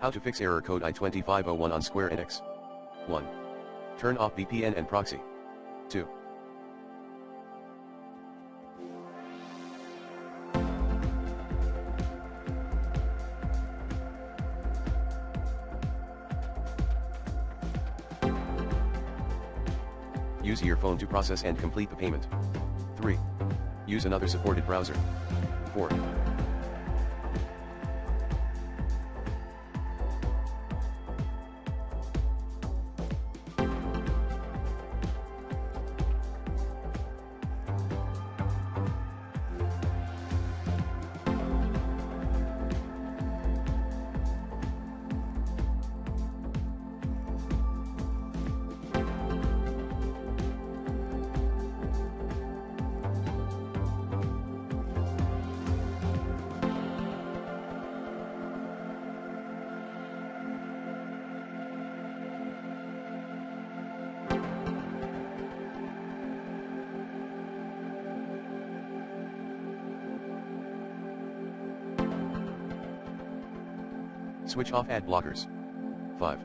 How to fix error code i2501 on SQUARE ENIX. 1. Turn off VPN and proxy. 2. Use your phone to process and complete the payment. 3. Use another supported browser. 4. Switch off ad blockers. 5.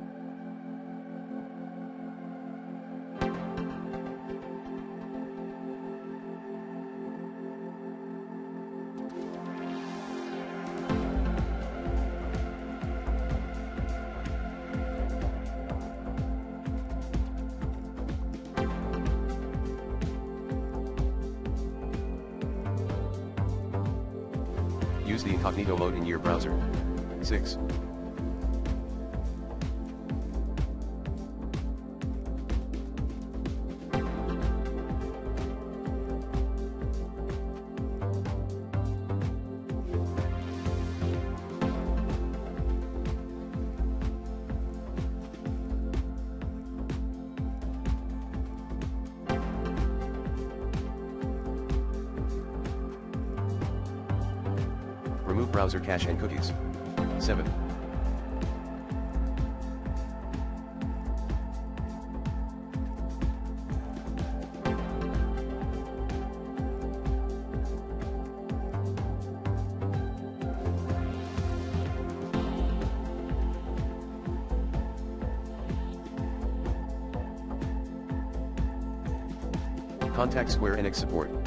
Use the incognito mode in your browser. 6. Remove browser cache and cookies. 7. Contact SQUARE ENIX Support.